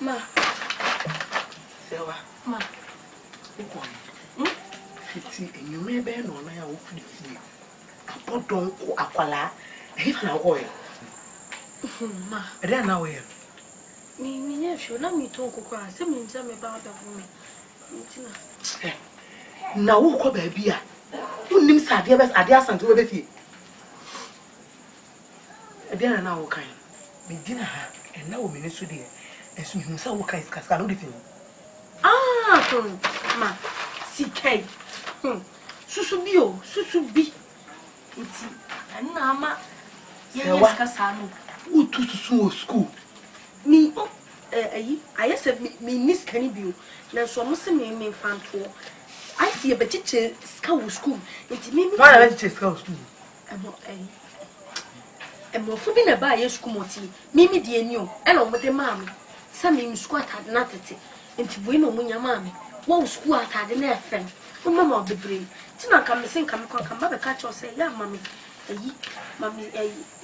Ma. Sewa. Ma. Fiti you may be no na ya wo fiti. Apodon ko akwala. If na go ye. Ma. E dey na we. Me nye sure na me ton kokora. Se me ntia me ba da fu me. Ntina. Na wo ko ba bia. Unim sade be ade asante we be fie. E dey na wo kan. Me dina ha. E na wo me ne so de. Esu me nsa wo kan ska no de fie. Ma. Sikai. Susu bi. Nti na ama yes ka sanu. Wo tutu school. Me I said me miss can be na so mo se me fanto. I see a betiche school. Nti me why na betiche school? Emo fu bi na ba ye school moti. Me de ani o. E na mo de maami. Sa me school atade na tete. Nti boi no munya maami. Wo school atade na efen. O mama bebre. Ti na ka me sen ka me kwa ka ba be ka cho say ya mami. Mami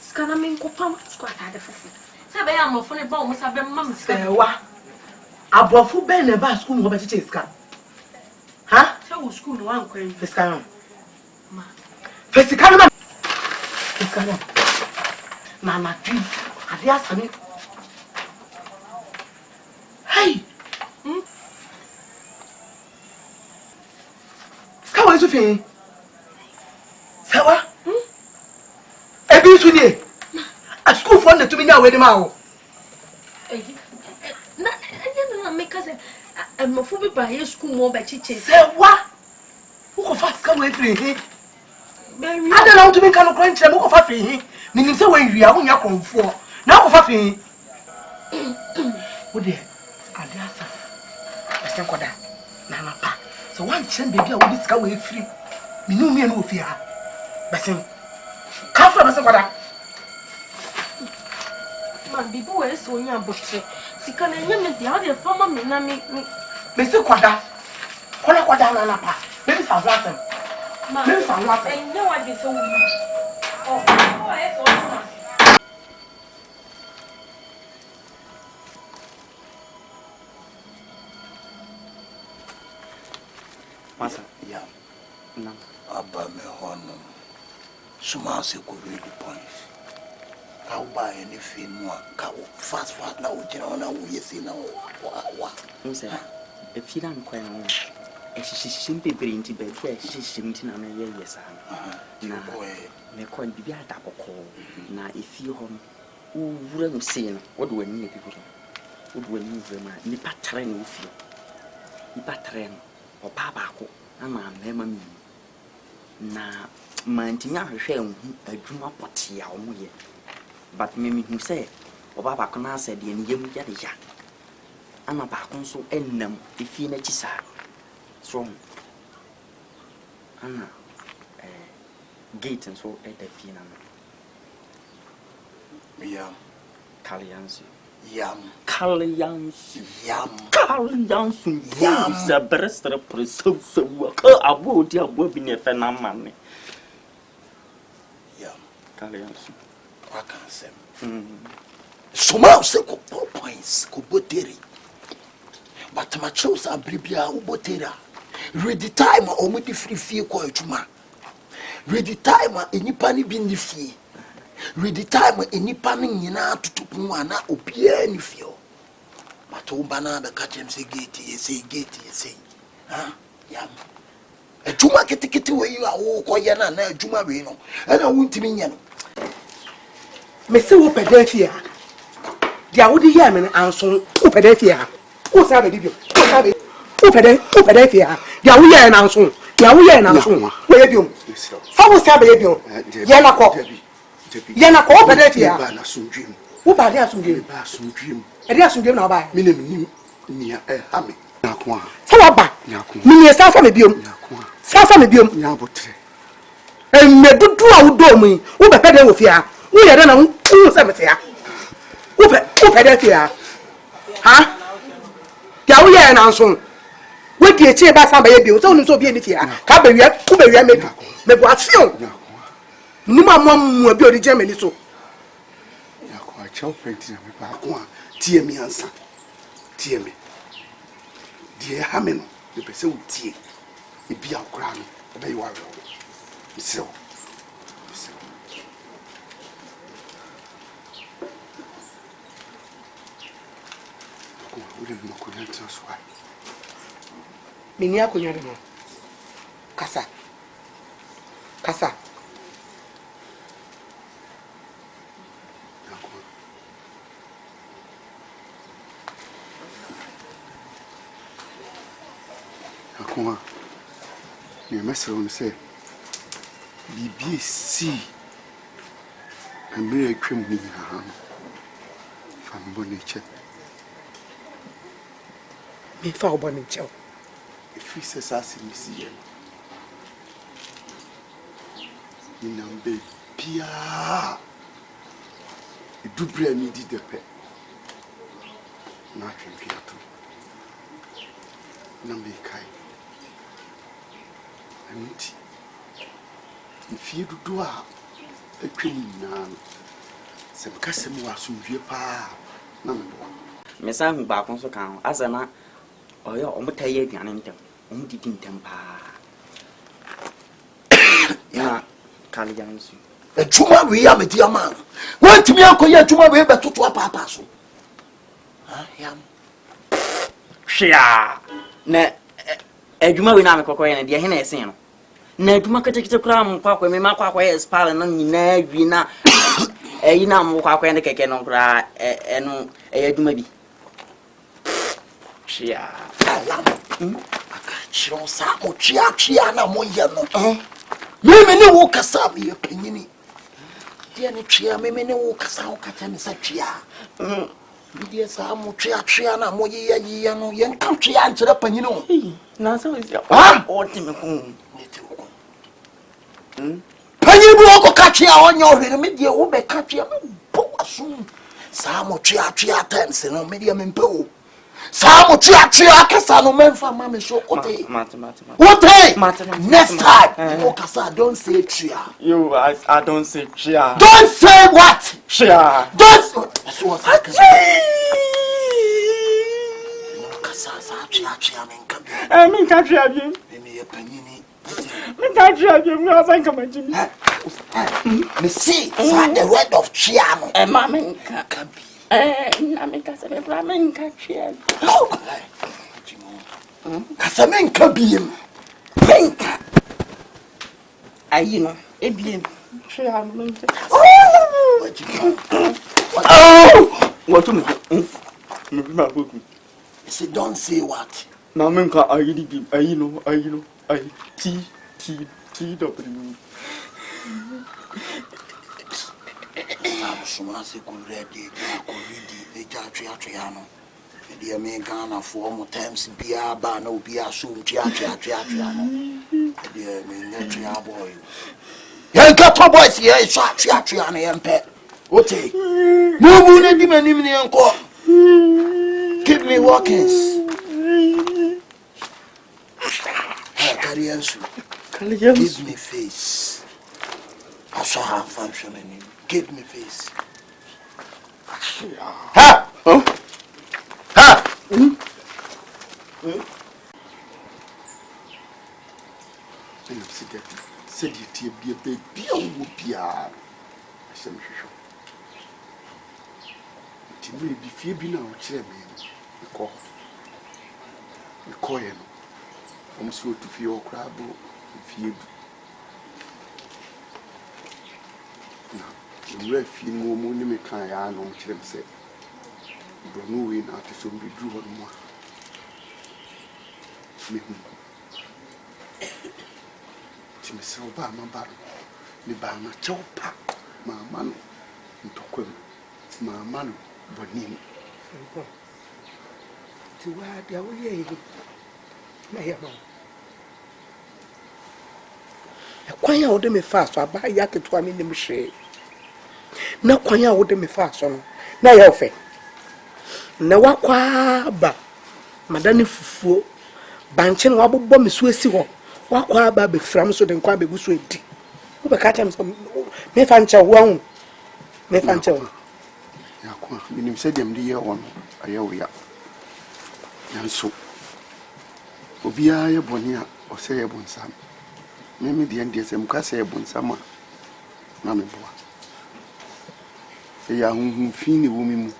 skana me nkopam school atade fufu. Sa be ya amofo ne ba o mo sa be mama Sewa. Abofu be na ba school mo betiche ska. Ha? Sa wo school no wan kwen. Fiskano. Ma. Fiskano ma. Fiskano. Mama tu. Ade asami. Hey. Skawa isu fi. Sawa? Ebi isu ni. A school for na to me nya we ni ma wo. Na make us amofo bi ba ye school mo ba chiche. Sewa. Who ko fast come we free he? Baby. I don't know to me kan ko nche mo ko fa free he. Minim se we wi a wo nya konfo. Na ko fa free. Wo de ade asa. Ese koda. Na na pa. So one chen baby a wo disika we free. Minim me no ofia. Besin. Ka fa besin koda. Ma bibu we so nya botre. Sika na nya me dia de fama me na me. Besin koda. Koda na na pa. Baby sa flatten. Ma. Baby sa flatten. I know what this so. Oh, I so. Masa, yeah. No. Abba me honum. Suma se ko read the points. How buy anything more? Ka fast na wo jina na wo yesi na wa. Nse, e fi na nkwa no. E hihihim bebre nti be fi e hihihim nti na me ye yesa na. Na me ko bibi ada kokko na e fi ho no. Wo wura no sei no, wo de wani ne bibi ho. Wo de wani wura ma ni patre no fi. Ni patre no. Opa baako ama mema mi na mantinya hwehwe hu adwuma potia omo ye but me hu say oba baako na ase de ne yam ya de ya ana baako nso ennam efi na chi sa so ana gate nso e da fi na no Yam. Kaliansi Yam. Kaliansi Yam. Kaliansi Yam. Sabrestra preso abo di abo bi ne fe na mane. Yam. Kaliansi. What can say? Suma se ko points ko boteri. But my chose abribia u botera. Ready time o mo di free fie ko adwuma. Ready time enipa ni bi ni fie. Ready time enipa ni nyina tutupu ana obia ni fie. But o bana be catch him say gate say. Ha? Yam. Adwuma ketekete we you a wo koye na adwuma we no. Ana wuntimi nya no. Me se wo pedafia. Dia wo di ya me anso wo pedafia. Wo sa be bibio. Wo sa be wo pedafia. dia wo ye na nso dia wo ye na nso wo ye biom fa wo sa be ye biom ye na ko bede fia ba na sundwim wo ba dia sundwim ba sundwim e dia sundwim na ba mi nem ni ha me na ko a fa wa ba mi ni sa me biom sa me biom nya botre e me dudu a wo do mu wo be pede wo fia wo ye na wo se me fia wo pede fia ha dia wo ye na nso we die che ba sa ba ye biom so no so bi ni fia ka be wi ku be wi me bo afio ni ma mo bi odi Germany so ya ko a chau penti na me ba ko a tie mi ansa tie mi die ha me no me pese wo tie e bia okra no e be yo awo miseo ko ule mo ko nta so ai mini akonya de no kasa akoma me mesero no se bibi si amire twem ni ha fa mbo ne che me fa obo ne che if se sa si mi si ye ni nambe pia idubre mi di depe na twempia to na me kai anti ifie dudu a atwem na se bkasem wa asomdwe pa na me bo me sa hu ba kon so kan asana oyo omutaye aduane ntem omudidi ntem pa ya kale jansu ejuma we ya medi ama wantimi akoye ejuma we betoto apapa so ha yam hwea na adwuma we na me kokoye na de he na esen no na adwuma ketekete kura am kwakwa me makwakwa espal no nyina adwi na eyi na am kwakwa ne keke no kura eno adwuma bi hwea akachiro sa mo chia na mo ye no meme ne wo kasa me ye panyini dia ne chia meme ne wo kasa wo kata me sa chia dia sa mo chia na mo ye no ye nka chia nkyere panyini o na so is ya o timi ko panyini bu ko ka chia onye ohwere me dia wo be ka chia me bo aso sa mo chia times no me dia me mpe sa mo chia kasa no memfa ma me so ote next time you kasa don't say chia you I don't say chia don't say what chia don't so what kasa sa chia men kabi me ka chia bi me ye panini me ka chia bi me asan kama jimi me see the word of chia no ma men kabi na me ka se be bra men ka chia kasa men kabiem menka ayi no ebiem chia no men what to me ma boku say don't say what na menka ayi di ayi no ayi t w suma se ko ready ko ready e ja twa no e me Ghana for mo times bia ba na obi aso twa no e me net boy yan ka to boys ye twa no yempe ote mumu na di manim ne enko keep me walkings give me face I saw her functioning. Give me face. Ha! Oh? Ha! Said you be a baby, oh, Pia. I said, it may be few now, chairman. The coin. I'm so to feel crab, few. We feel more money me kan ya no mkirem se bronu we na to so be drew on mo me Timisilva, my battle. The Bama Chopa, my man, Ntokum, my man, Bonim. To where they are, my mom. A quanya would me fast, I buy yak to a minimum shade. No quanya would me fast on. Now you're fair. No, what qua, Madame Fufu, Banchin wobble bomb is Swissy. What qua baby from so then quite be sweet. Who catch him some may fancha one. May fancha. Yakwa, you said them the year one, a year we are. And so, Obia Bonia or say a bonsam. Maybe the end is a Mukase bonsama. Mamma boy. They are whom Fini woman.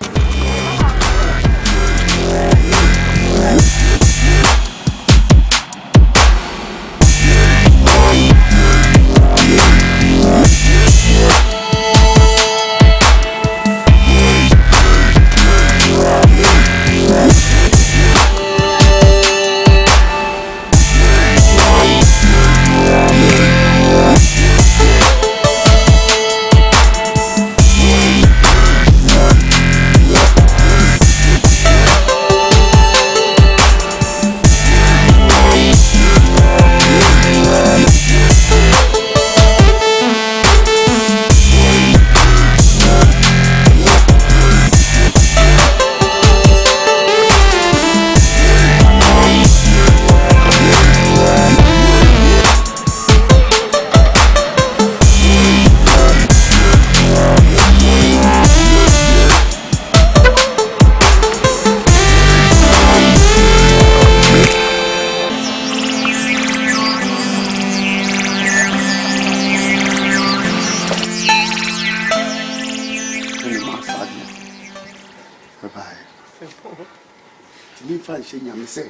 I say,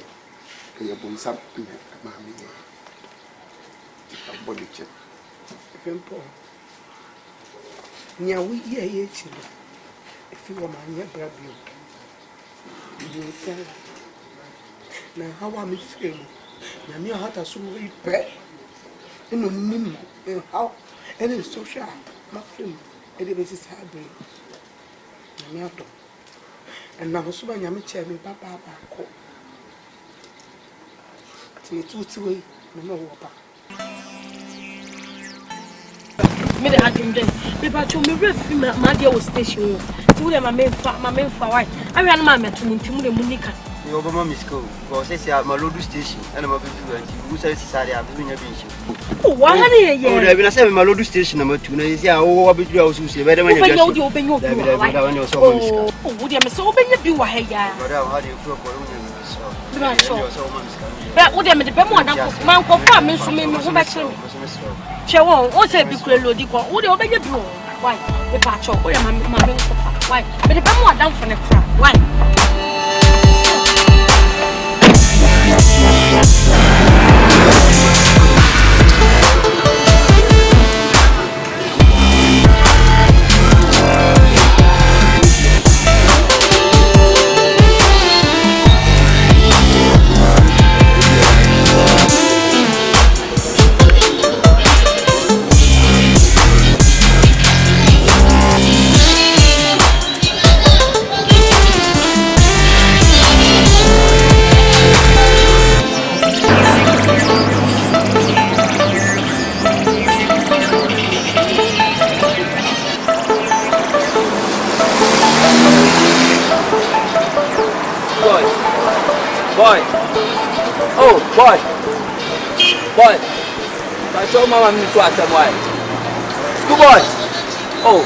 a bonsam, mammy. A body check. Near we hear ye, if you were my near brother, you will say, now how am I feeling? Now, your heart has so very bad. And no name, and how, and it's so sharp, my friend, and it is hard. And now, so many amateur me, Papa, me two no more. Me the agent, me but you me refi my dear station. To them my main why. I ran my to the Monica. You over my school, or says you have my load station, and I'm a bit who says society I'm doing a vision. Oh, why are you? I've been a my load station number 2. Oh, I'll be able to say better when you open your oh, would you so open your do? How do you feel but would them the Bemo man for farming so many who back to me? She won't also be clear, Lodi. Would you open your door? Why? The patch of where my why? But the Bemo down for the crowd. Why? Boy, I saw Mama to ask them why. School boy. Oh,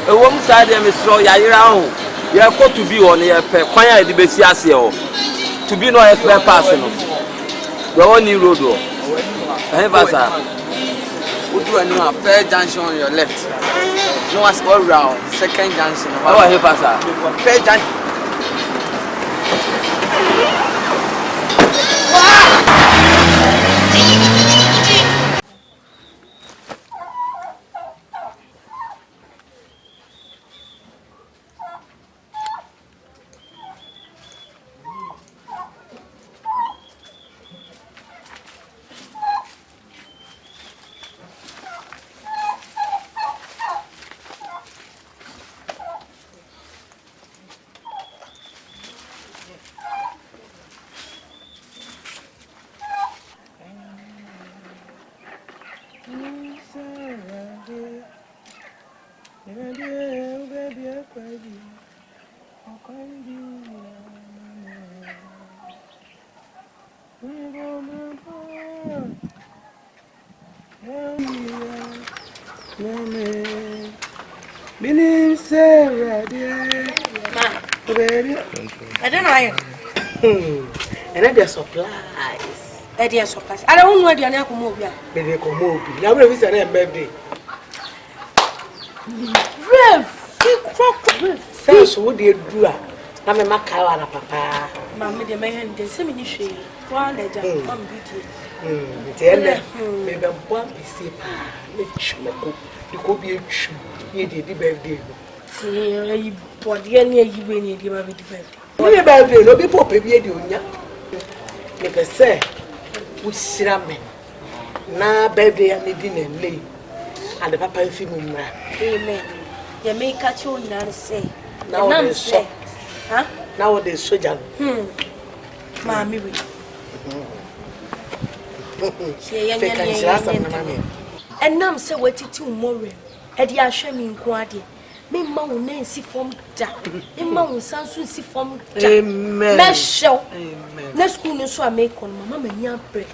a woman side them is throw ya around. You are got to be on your quiet the Bessiasio to be no fair person. The only road. I have would do a fair junction on your left. No one's all round, second junction. How I have fair junction. Minim say ready. Ready. I don't know. And then supplies. There's supplies. I don't know the other comobia. Baby, come over. Now we visit a birthday. Rev, First, what do you do? I'm a macawa, papa. Mamma, the man, the seminary. One day, one beauty. Maybe one be safe. You could be a shoe. You did the birthday. See, but the end you win it, you have it birthday. Only birthday, no people pay you. If I say, we sit up me. Now, birthday, and the dinner late. And the papa is feeling Amen. You may catch you and say, now they say, huh? Now they soldier. Mammy, and now say what it tomorrow. At the Asham Quadi. Me mountain and see from that. In mountain sounds see from Amen. Let's show. Let's go no so I make on mamma and young bread.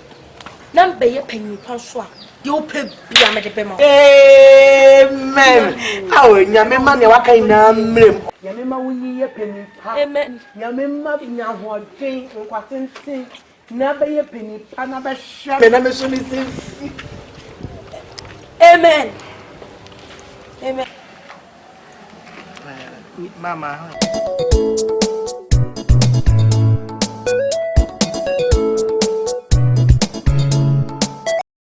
None pay a penny password. You pay Yamma de Bema. Amen. How Yammy money, what kind of name? Yamima will ye a penny. Amen. Yamima in your one thing, what in thing. Never a penny, another shop. And I'm assuming. Amen. Amen. Mama.